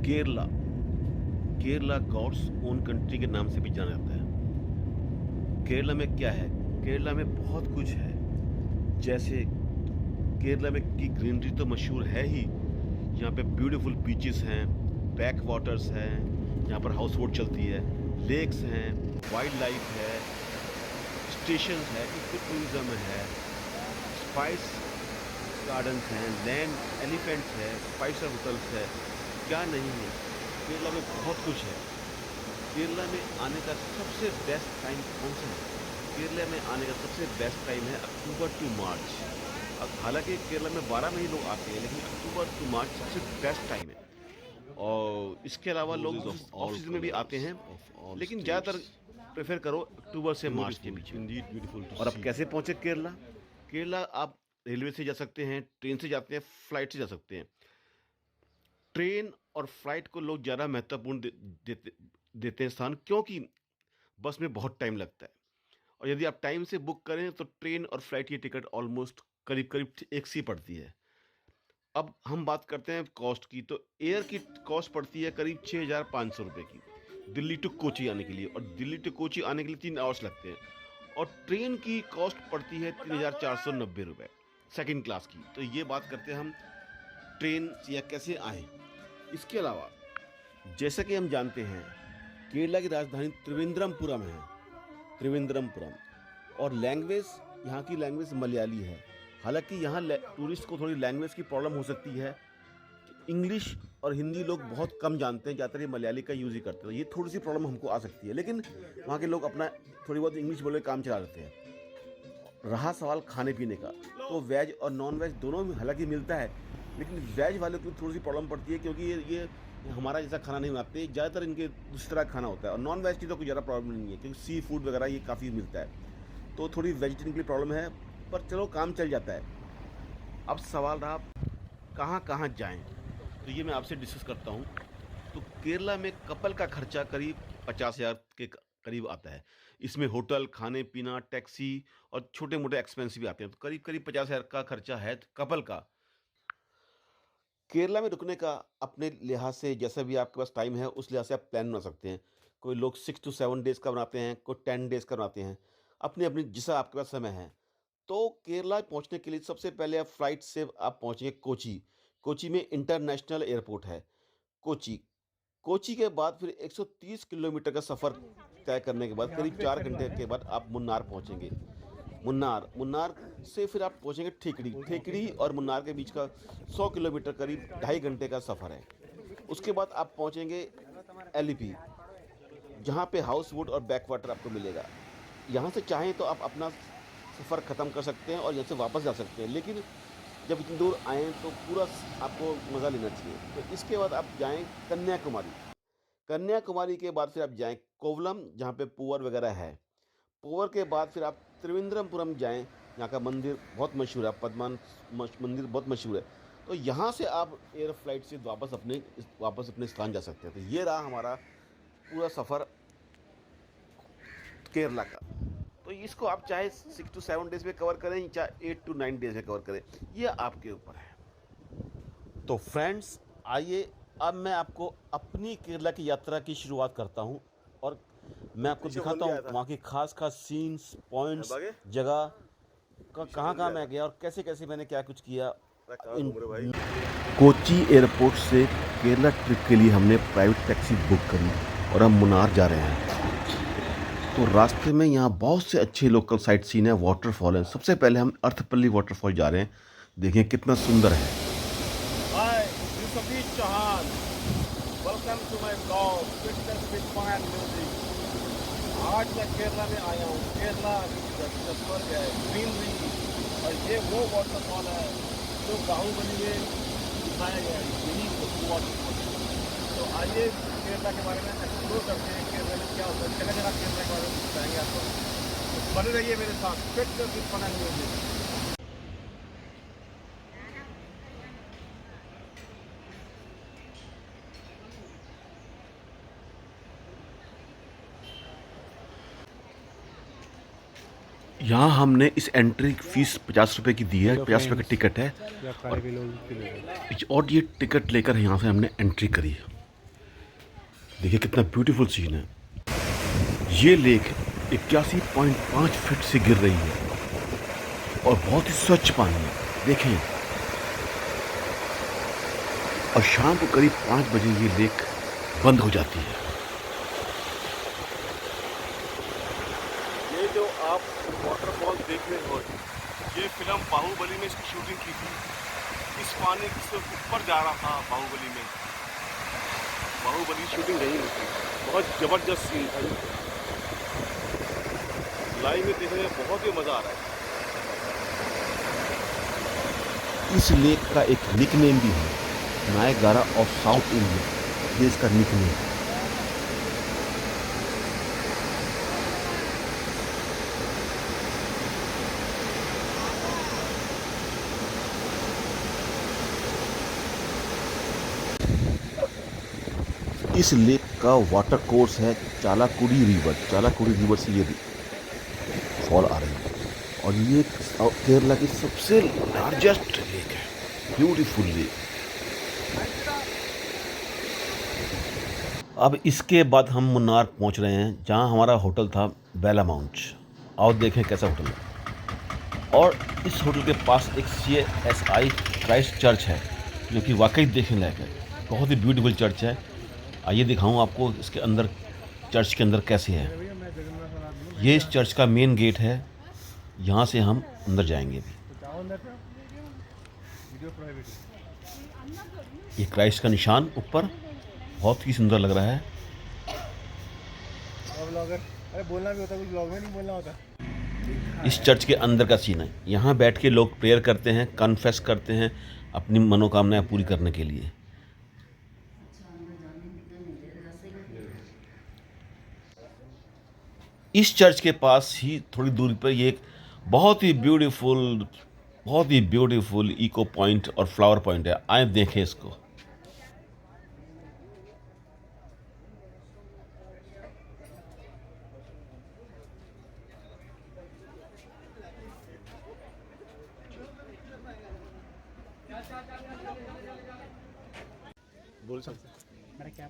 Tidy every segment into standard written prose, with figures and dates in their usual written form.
Kerala Kerala God's own country के नाम से भी जाना जाता है। केरला में क्या है? केरला में बहुत कुछ है। जैसे केरला में की ग्रीनरी तो मशहूर है ही। यहाँ पे ब्यूटीफुल बीचेस हैं, बैक वाटर्स हैं, यहाँ पर हाउस बोट चलती है, लेक्स हैं, वाइल्ड लाइफ है, स्टेशन है, इको टूरिज्म है, स्पाइस गार्डन्स हैं, लैंड एलिफेंट्स है, 5 स्टार होटल्स है। क्या नहीं है? केरला में बहुत कुछ है। केरला में आने का सबसे बेस्ट टाइम कौन सा है? केरला में आने का सबसे बेस्ट टाइम है अक्टूबर टू मार्च। अब हालांकि केरला में 12 महीने लोग आते हैं, लेकिन अक्टूबर टू मार्च सबसे बेस्ट टाइम है। और इसके अलावा लोग ऑफ सीजन में भी आते हैं, लेकिन ज़्यादातर प्रेफर करो अक्टूबर से मार्च के बीच में। और अब कैसे पहुँचे केरला? केरला आप रेलवे से जा सकते हैं, ट्रेन से जाते हैं, फ्लाइट से जा सकते हैं। ट्रेन और फ्लाइट को लोग ज़्यादा महत्वपूर्ण देते हैं स्थान, क्योंकि बस में बहुत टाइम लगता है। और यदि आप टाइम से बुक करें तो ट्रेन और फ्लाइट की टिकट ऑलमोस्ट करीब करीब एक सी पड़ती है। अब हम बात करते हैं कॉस्ट की, तो एयर की कॉस्ट पड़ती है करीब 6,500 रुपये की दिल्ली टू कोची आने के लिए, और दिल्ली टू कोची आने के लिए 3 आवर्स लगते हैं। और ट्रेन की कॉस्ट पड़ती है 3,490 रुपये सेकेंड क्लास की। तो ये बात करते हैं हम ट्रेन या कैसे आएँ। इसके अलावा जैसा कि हम जानते हैं, केरला की राजधानी त्रिवेंद्रमपुरम है, त्रिवेंद्रमपुरम। और लैंग्वेज, यहाँ की लैंग्वेज मलयाली है। हालांकि यहाँ टूरिस्ट को थोड़ी लैंग्वेज की प्रॉब्लम हो सकती है। इंग्लिश और हिंदी लोग बहुत कम जानते हैं, ज़्यादातर ये मलयाली का यूज़ ही करते हैं। ये थोड़ी सी प्रॉब्लम हमको आ सकती है, लेकिन वहाँ के लोग अपना थोड़ी बहुत इंग्लिश बोले काम चला लेते हैं। रहा सवाल खाने पीने का, तो वेज और नॉन वेज दोनों में हालांकि मिलता है, लेकिन वेज वाले को थोड़ी सी प्रॉब्लम पड़ती है, क्योंकि ये हमारा जैसा खाना नहीं बनाते, ज़्यादातर इनके दूसरी तरह खाना होता है। और नॉन वेज की तो कोई ज़्यादा प्रॉब्लम नहीं है, क्योंकि सी फूड वगैरह ये काफ़ी मिलता है। तो थोड़ी वेजिटेरियन की प्रॉब्लम है, पर चलो काम चल जाता है। अब सवाल रहा कहाँ कहाँ जाएं, तो ये मैं आपसे डिस्कस करता हूँ। तो केरला में कपल का खर्चा करीब 50,000 के करीब आता है। इसमें होटल, खाने पीना, टैक्सी और छोटे मोटे एक्सपेंस भी आते हैं। तो करीब करीब 50,000 का खर्चा है कपल का। केरला में रुकने का अपने लिहाज से, जैसा भी आपके पास टाइम है उस लिहाज से आप प्लान बना सकते हैं। कोई लोग 6 to 7 डेज़ का बनाते हैं, कोई 10 डेज़ का बनाते हैं, अपनी अपनी जैसा आपके पास समय है। तो केरला पहुंचने के लिए सबसे पहले आप फ्लाइट से आप पहुंचेंगे कोची। कोची में इंटरनेशनल एयरपोर्ट है कोची। कोची के बाद फिर 130 किलोमीटर का सफ़र तय करने के बाद करीब 4 घंटे के बाद आप मुन्नार पहुंचेंगे। मुन्नार मुन्नार से फिर आप पहुंचेंगे ठेकड़ी। ठेकड़ी और मुन्नार के बीच का 100 किलोमीटर करीब 2.5 घंटे का सफ़र है। उसके बाद आप पहुंचेंगे एलिपी, जहां पे हाउस बोट और बैक वाटर आपको मिलेगा। यहाँ से चाहें तो आप अपना सफ़र ख़त्म कर सकते हैं और यहाँ से वापस जा सकते हैं, लेकिन जब इतनी दूर आएँ तो पूरा आपको मज़ा लेना चाहिए। तो इसके बाद आप जाएँ कन्याकुमारी। कन्याकुमारी के बाद फिर आप जाएँ कोवलम, जहाँ पे पुअर वगैरह है। पुअर के बाद फिर आप त्रिवेंद्रमपुरम जाएँ, यहाँ का मंदिर बहुत मशहूर है, पद्मान मंदिर बहुत मशहूर है। तो यहाँ से आप एयर फ्लाइट से वापस अपने स्थान जा सकते हैं। तो ये रहा हमारा पूरा सफ़र केरला का। तो इसको आप चाहे 6 to 7 डेज़ में कवर करें, चाहे 8 to 9 डेज़ में कवर करें, ये आपके ऊपर है। तो फ्रेंड्स, आइए अब मैं आपको अपनी केरला की यात्रा की शुरुआत करता हूँ, और मैं आपको दिखाता हूँ वहाँ की खास खास सीन्स, पॉइंट्स, जगह कहाँ कहाँ मैं गया और कैसे कैसे मैंने क्या कुछ किया। कोची एयरपोर्ट से केरला ट्रिप के लिए हमने प्राइवेट टैक्सी बुक करी और हम मुन्नार जा रहे हैं। तो रास्ते में यहाँ बहुत से अच्छे लोकल साइट सीन है, वाटरफॉल है। सबसे पहले हम अर्थपल्ली वाटरफॉल जा रहे हैं, देखिए कितना सुंदर है। Hi, this is Abhi Chauhan. Welcome to my vlog, Fitness with Fun and Music. आज मैं केरला में आया हूँ। केरला का स्वर्ग है, ग्रीनरी, और ये वो वाटरफॉल है जो बाहुबली में दिखाया गया है। यही वो वाटरफॉल है। तो आइए केरला के बारे में एक्सप्लोर करते हैं, केरला में क्या होता है, जगह जगह केरला के बारे में बताएंगे आपको। तो बने रहिए मेरे साथ, fitness with fun and music. यहाँ हमने इस एंट्री फीस 50 रुपये की दी है, 50 रुपये का टिकट है। और ये टिकट लेकर यहाँ से हमने एंट्री करी। देखिए कितना ब्यूटीफुल सीन है। ये लेक 81.5 फीट से गिर रही है और बहुत ही स्वच्छ पानी है, देखें। और शाम को करीब 5 बजे ये लेक बंद हो जाती है। ये जो आप वाटरफॉल देख रहे हो, ये फिल्म बाहुबली में इसकी शूटिंग की थी। इस पानी से ऊपर जा रहा था बाहुबली में। बाहुबली शूटिंग यहीं हुई थी। बहुत जबरदस्त सीन था। लाइव में देखने में बहुत ही मजा आ रहा है। इस लेक का एक निकनेम भी है, नायगारा ऑफ साउथ इंडिया, ये इसका निकनेम है। इस लेक का वाटर कोर्स है चालाकुडी रिवर। चालाकुडी रिवर से ये फॉल आ रही है और ये केरला की सबसे लार्जेस्ट लेक है, ब्यूटीफुल लेक। अब इसके बाद हम मुन्नार पहुंच रहे हैं, जहां हमारा होटल था बेला माउंट। आओ देखें कैसा होटल है। और इस होटल के पास एक CSI क्राइस्ट चर्च है, जो कि वाकई देखने लायक है। बहुत ही ब्यूटीफुल चर्च है। आइए दिखाऊं आपको इसके अंदर, चर्च के अंदर कैसे है। ये इस चर्च का मेन गेट है, यहाँ से हम अंदर जाएंगे अभी। ये क्राइस्ट का निशान ऊपर बहुत ही सुंदर लग रहा है। अरे बोलना भी होता, कुछ ब्लॉग में नहीं बोलना होता। इस चर्च के अंदर का सीन है। यहाँ बैठ के लोग प्रेयर करते हैं, कन्फेस करते हैं अपनी मनोकामनाएं पूरी करने के लिए। इस चर्च के पास ही थोड़ी दूरी पर ये एक बहुत ही ब्यूटीफुल इको पॉइंट और फ्लावर पॉइंट है। आए देखें इसको। बोल सकते हैं। मेरा क्या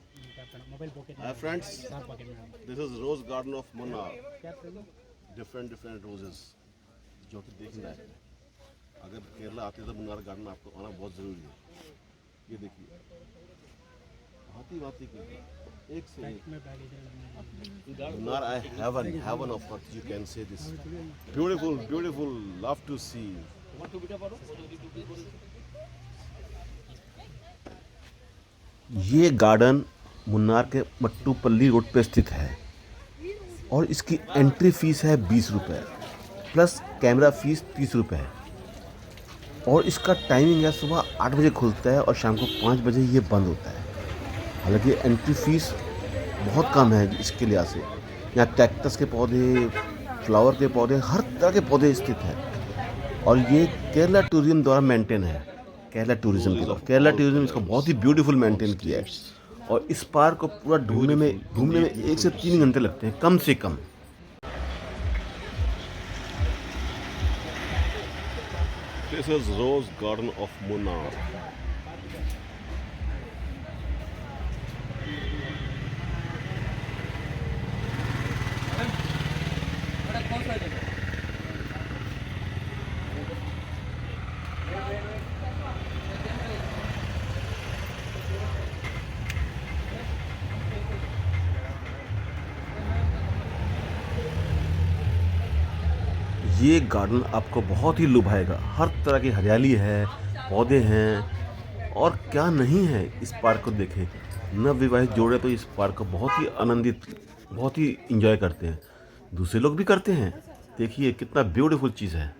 mobile pocket Hi friends, pocket में this is Rose Garden of Munnar. क्या प्रॉब्लम? डिफरेंट रोजेस जो कि देखने लायक है। अगर केरला आते तो मुन्नार गार्डन आपको आना बहुत ज़रूरी है। ये देखिए, भांति की एक से एक। मैं बैग इधर लगना है। मुन्नार आई heaven of earth, you can say this. Beautiful, love to see. ये गार्डन मुन्नार के मट्टूपल्ली रोड पे स्थित है और इसकी एंट्री फीस है 20 रुपये प्लस कैमरा फीस 30 रुपये है। और इसका टाइमिंग है सुबह 8 बजे खुलता है और शाम को 5 बजे ये बंद होता है। हालांकि एंट्री फीस बहुत कम है इसके लिहाज से। यहाँ कैक्टस के पौधे, फ्लावर के पौधे, हर तरह के पौधे स्थित हैं और ये केरला टूरिज्म द्वारा मेंटेन है। केरला टूरिज्म इसको बहुत ही ब्यूटीफुल मेंटेन किया है। और इस पार्क को पूरा घूमने में 1 से 3 घंटे लगते हैं कम से कम। This is Rose Garden of Munnar. ये गार्डन आपको बहुत ही लुभाएगा। हर तरह की हरियाली है, पौधे हैं और क्या नहीं है। इस पार्क को देखें, नवविवाहित जोड़े तो इस पार्क को बहुत ही इंजॉय करते हैं। दूसरे लोग भी करते हैं। देखिए कितना ब्यूटीफुल चीज़ है।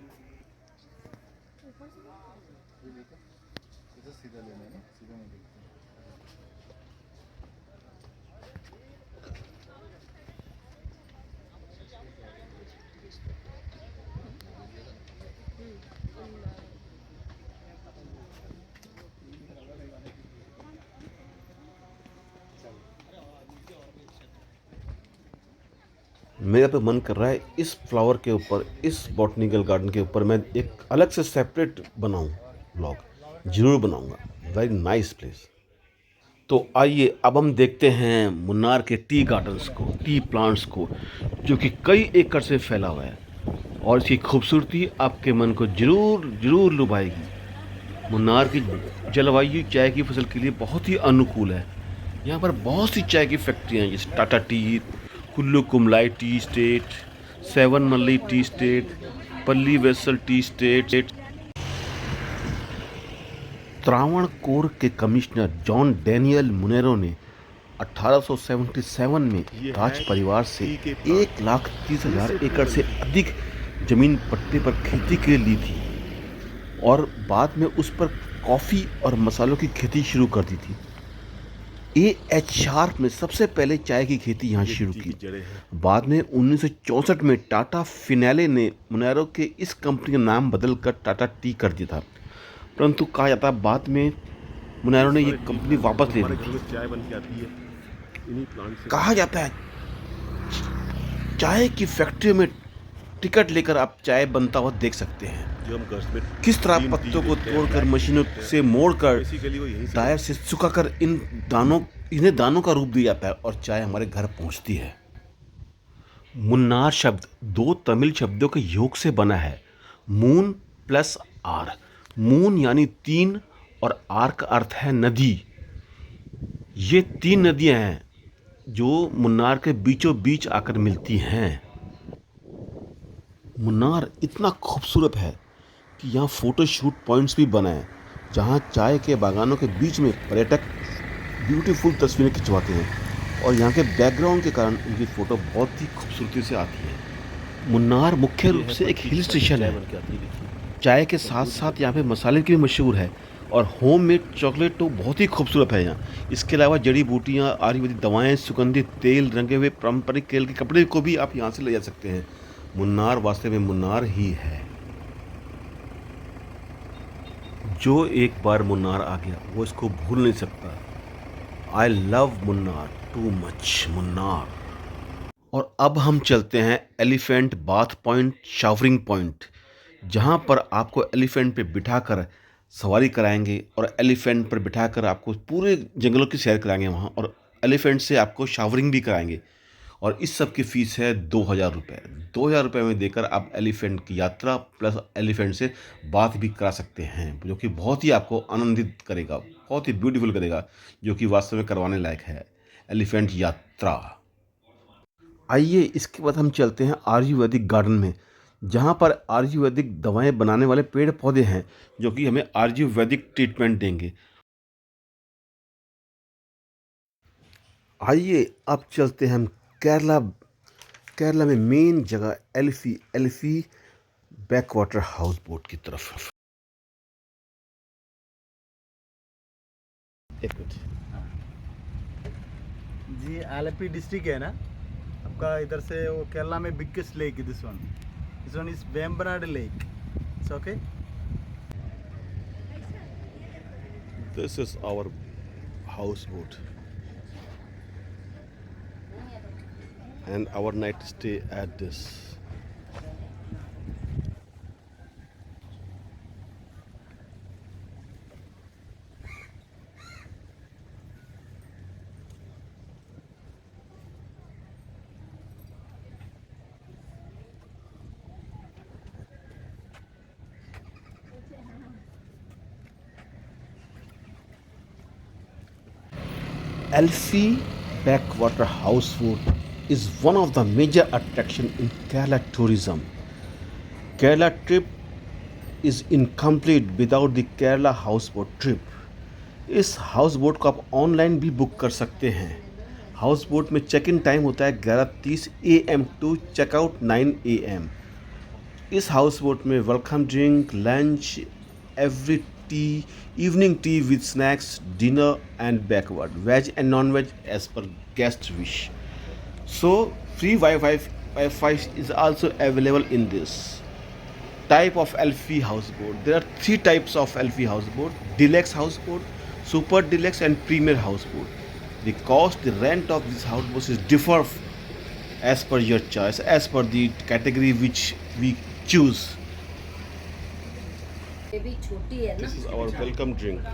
मेरा तो मन कर रहा है इस फ्लावर के ऊपर, इस बॉटनिकल गार्डन के ऊपर मैं एक अलग से सेपरेट बनाऊं, ब्लॉग ज़रूर बनाऊंगा। Very nice place. तो आइए अब हम देखते हैं मुन्नार के टी गार्डन्स को, टी प्लांट्स को, जो कि कई एकड़ से फैला हुआ है और इसकी खूबसूरती आपके मन को जरूर लुभाएगी। मुन्नार की जलवायु चाय की फसल के लिए बहुत ही अनुकूल है। यहाँ पर बहुत सी चाय की फैक्ट्रियाँ हैं, जैसे टाटा टी, कुल्लू कुमलाई tea estate, Sevenmalley tea estate, Pallivasal tea estate. Travancore के कमिश्नर जॉन डैनियल मुनेरो ने 1877 में राज परिवार से 1,30,000 एकड़ से अधिक जमीन पट्टे पर खेती के लिए ली थी और बाद में उस पर कॉफ़ी और मसालों की खेती शुरू कर दी थी। A.H. शार्प ने सबसे पहले चाय की खेती यहाँ शुरू की। बाद में 1964 में टाटा फिनाले ने मुनेरो के इस कंपनी का नाम बदलकर टाटा टी कर दिया था, परंतु कहा जाता है बाद में मुनेरो ने ये कंपनी वापस ले ली थी। चाय बन के आती है इन्हीं प्लांट से। कहा जाता है चाय की फैक्ट्री में टिकट लेकर आप चाय बनता हुआ देख सकते हैं, जो हम घर में किस तरह पत्तों को तोड़कर मशीनों से मोड़कर बेसिकली वो यहीं से ड्रायर से सुखाकर इन्हें दानों का रूप दिया जाता है और चाय हमारे घर पहुंचती है। मुन्नार शब्द दो तमिल शब्दों के योग से बना है, मून प्लस आर। मून यानी 3 और आर का अर्थ है नदी। ये 3 नदियां हैं जो मुन्नार के बीचों बीच आकर मिलती हैं। मुन्नार इतना खूबसूरत है कि यहाँ फ़ोटो शूट पॉइंट्स भी बने हैं, जहाँ चाय के बागानों के बीच में पर्यटक ब्यूटीफुल तस्वीरें खिंचवाते हैं और यहाँ के बैकग्राउंड के कारण उनकी फ़ोटो बहुत ही खूबसूरती से आती है। मुन्नार मुख्य रूप से एक हिल स्टेशन है। चाय के साथ साथ यहाँ पे मसाले की भी मशहूर है और होममेड चॉकलेट तो बहुत ही खूबसूरत है यहाँ। इसके अलावा जड़ी बूटियाँ, आयुर्वेदिक दवाएँ, सुगंधित तेल, रंगे हुए पारंपरिक खेल के कपड़े को भी आप यहाँ से ले जा सकते हैं। मुन्नार वास्तव में मुन्नार ही है। जो एक बार मुन्नार आ गया वो इसको भूल नहीं सकता। I love Munnar too much Munnar. और अब हम चलते हैं elephant bath point, showering point, जहाँ पर आपको एलिफेंट पे बिठाकर सवारी कराएंगे और एलिफेंट पर बिठाकर आपको पूरे जंगलों की सैर कराएंगे वहाँ, और एलिफेंट से आपको शावरिंग भी कराएंगे। और इस सब की फ़ीस है 2,000 रुपये। 2,000 रुपये में देकर आप एलिफेंट की यात्रा प्लस एलिफेंट से बात भी करा सकते हैं, जो कि बहुत ही आपको आनंदित करेगा, बहुत ही ब्यूटीफुल करेगा, जो कि वास्तव में करवाने लायक है एलिफेंट यात्रा। आइए इसके बाद हम चलते हैं आयुर्वेदिक गार्डन में, जहाँ पर आयुर्वेदिक दवाएं बनाने वाले पेड़ पौधे हैं जो कि हमें आयुर्वेदिक ट्रीटमेंट देंगे। आइए अब चलते हैं हम केरला में मेन जगह एल्फी बैकवाटर हाउस बोट की तरफ। एक मिनट जी, आलपी डिस्ट्रिक्ट है ना आपका, इधर से वो केरला में biggest lake this one is Vembanad lake. It's okay. This is our house boat and our night stay at this. Alphy backwater house boat is one of the major attraction in Kerala tourism. Kerala trip is incomplete without the Kerala houseboat trip. इस houseboat को आप online भी book कर सकते हैं। Houseboat में check in time होता है 11:30 AM टू चेकआउट 9 AM। इस हाउस बोट में welcome drink, lunch, every tea, evening tea with snacks, dinner and backward, veg and non veg as per guest wish. So free Wi-Fi is also available in this type of Elfi houseboat. There are 3 types of Elfi houseboat: deluxe houseboat, super deluxe and premier houseboat. The cost, the rent of this houseboat is differ as per your choice, as per the category which we choose. ये भी छोटी है ना। This is our welcome drink.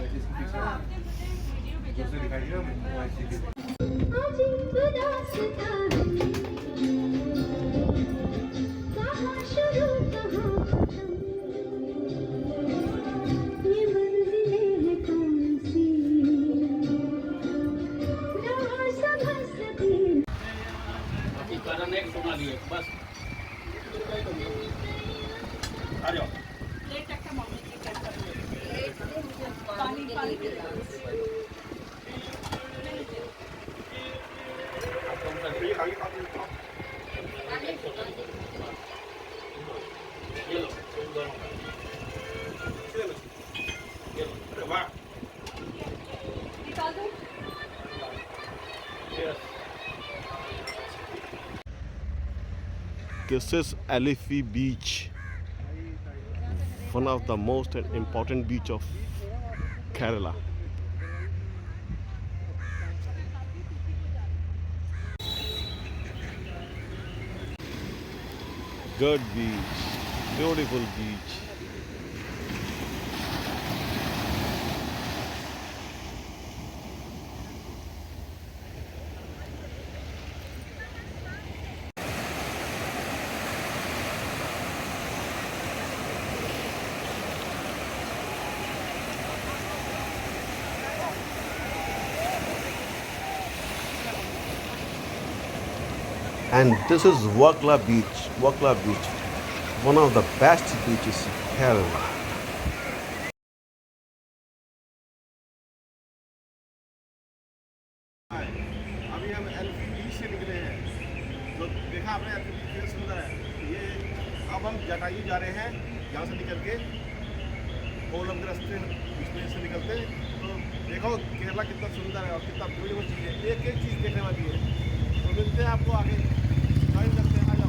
This is Alifi Beach, one of the most important beach of Kerala. Good beach, beautiful beach. And this is Wakla Beach, one of the best beaches in Kerala. अभी हम LP बीच से निकले हैं, तो देखा आपने LP बीच कितना सुंदर है। ये अब हम जटायू जा रहे हैं, यहाँ से निकल के कोलम के रास्ते इसमें से निकलते हैं। तो देखो केरला कितना सुंदर है और कितना ब्यूटीफुल चीज़ है, एक एक चीज़ देखने वाली है। तो मिलते हैं आपको आगे, ज्वाइन करते हैं, आ जाओ।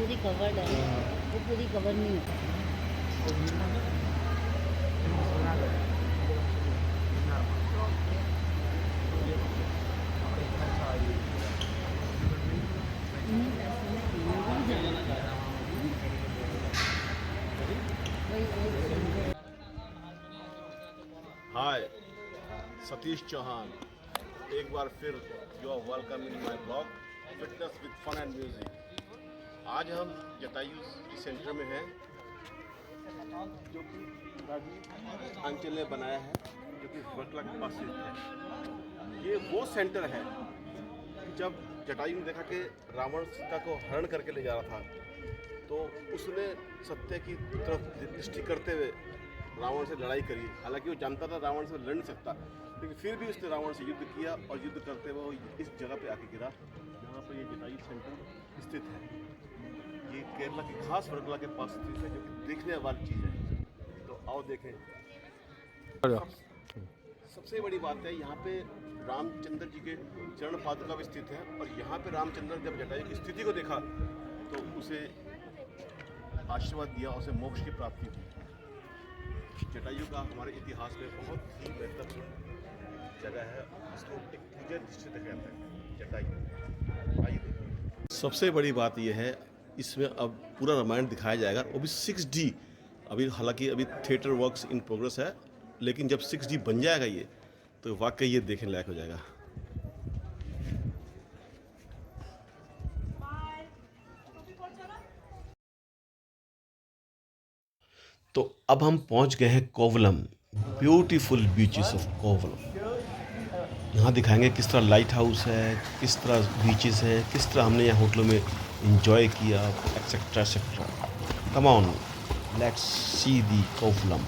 पूरी कवर्ड है, वो पूरी कवर नहीं है। हाय, सतीश चौहान, एक बार फिर you are welcome in my blog fitness with fun and music. आज हम जटायू सेंटर में हैं, जो कि राजीव अंचल ने बनाया है, जो कि वर्कला के पास स्थित है। ये वो सेंटर है जब जटायु ने देखा कि रावण सीता को हरण करके ले जा रहा था, तो उसने सत्य की तरफ दृष्टि करते हुए रावण से लड़ाई करी। हालांकि वो जानता था रावण से लड़ नहीं सकता, लेकिन फिर भी उसने रावण से युद्ध किया और युद्ध करते हुए वो इस जगह पे आके गिरा जहाँ पर ये जटायु सेंटर स्थित है। ये केरला की खास वर्कला के पास स्थित है, जो कि देखने वाली चीज़ है। तो आओ देखें। सबसे बड़ी बात है, यहाँ पे रामचंद्र जी के चरण पादुका भी स्थित है, और यहाँ पे रामचंद्र जब जटायु की स्थिति को देखा तो उसे आशीर्वाद दिया, उसे मोक्ष की प्राप्ति हुई। जटायु का हमारे इतिहास में बहुत ही महत्वपूर्ण जगह है, इसको एक पूजा दृष्टि देखा जाता है जटायु। आइए, सबसे बड़ी बात यह है, इसमें अब पूरा रामायण दिखाया जाएगा, वो भी 6D। अभी हालांकि अभी थिएटर वर्क्स इन प्रोग्रेस है, लेकिन जब 6D बन जाएगा ये, तो वाकई ये देखने लायक हो जाएगा। तो अब हम पहुंच गए हैं Kovalam, beautiful beaches of Kovalam. यहाँ दिखाएंगे किस तरह लाइट हाउस है, किस तरह बीचेस है, किस तरह हमने यहाँ होटलों में एंजॉय किया, etcetera etcetera. Come on, let's see the Kovalam.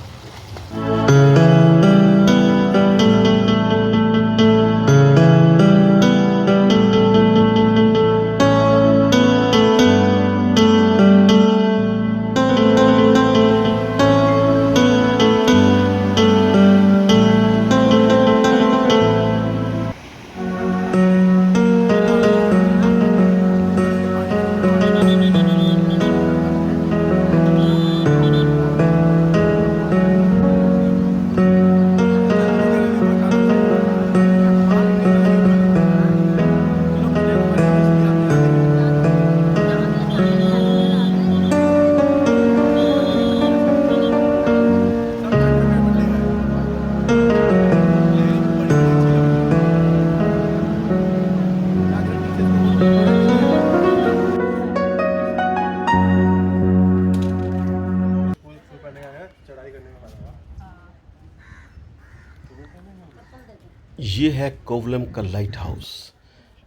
ये है कोवलम का लाइट हाउस।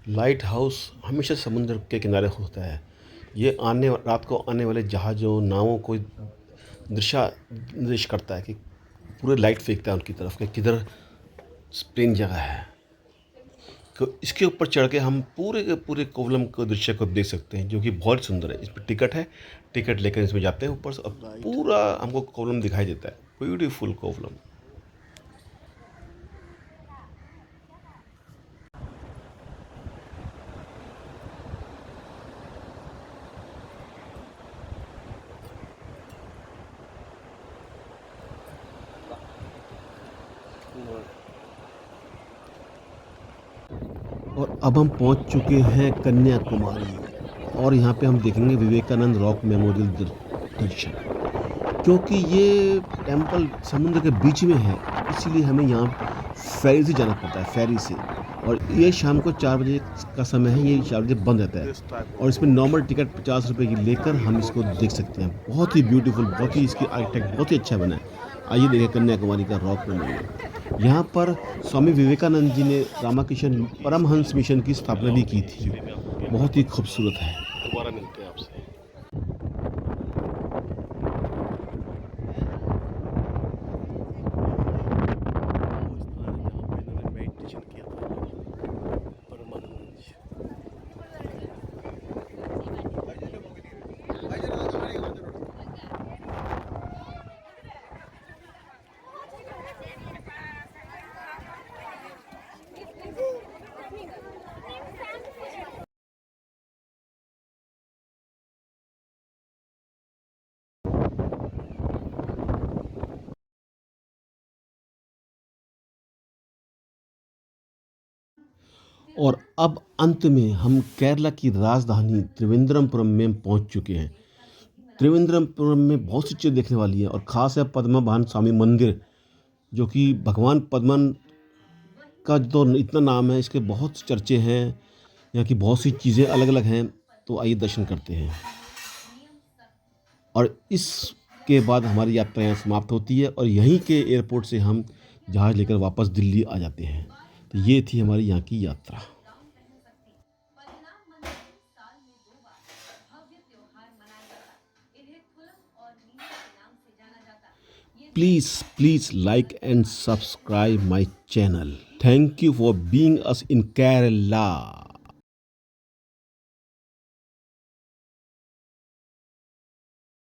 लाइट हाउस हमेशा समुद्र के किनारे होता है। ये रात को आने वाले जहाज़ों, नावों को दिशा निर्देश करता है कि पूरे लाइट फेंकता है उनकी तरफ कि किधर प्लेन जगह है। तो इसके ऊपर चढ़ के हम पूरे के पूरे कोवलम को दृश्य को देख सकते हैं, जो कि बहुत सुंदर है। इस पर टिकट है, टिकट लेकर इसमें जाते हैं ऊपर से, अब पूरा हमको कोवलम दिखाई देता है। ब्यूटीफुल कोवलम। और अब हम पहुंच चुके हैं कन्याकुमारी, और यहाँ पे हम देखेंगे विवेकानंद रॉक मेमोरियल दर्शन। क्योंकि ये टेंपल समुद्र के बीच में है, इसीलिए हमें यहाँ फेरी से जाना पड़ता है, फेरी से। और ये शाम को 4 बजे का समय है, ये 4 बजे बंद रहता है। और इसमें नॉर्मल टिकट 50 रुपये की लेकर हम इसको देख सकते हैं। बहुत ही ब्यूटीफुल, बहुत ही इसकी आर्किटेक्ट बहुत ही अच्छा बना है। आइए देखें कन्याकुमारी का रॉक मेमोरियल। यहाँ पर स्वामी विवेकानंद जी ने रामाकृष्ण परमहंस मिशन की स्थापना भी की थी। बहुत ही खूबसूरत है। दोबारा मिलते हैं आपसे। और अब अंत में हम केरला की राजधानी त्रिवेंद्रमपुरम में पहुंच चुके हैं। त्रिवेंद्रमपुरम में बहुत सी चीज़ें देखने वाली हैं, और ख़ास है पद्मनाभन स्वामी मंदिर, जो कि भगवान पद्मन का जो इतना नाम है, इसके बहुत चर्चे हैं। यहाँ की बहुत सी चीज़ें अलग अलग हैं, तो आइए दर्शन करते हैं। और इसके बाद हमारी यात्रा यहाँ समाप्त होती है, और यहीं के एयरपोर्ट से हम जहाज़ लेकर वापस दिल्ली आ जाते हैं। तो ये थी हमारी यहाँ की यात्रा। Please like and subscribe my channel. Thank you for being us in Kerala.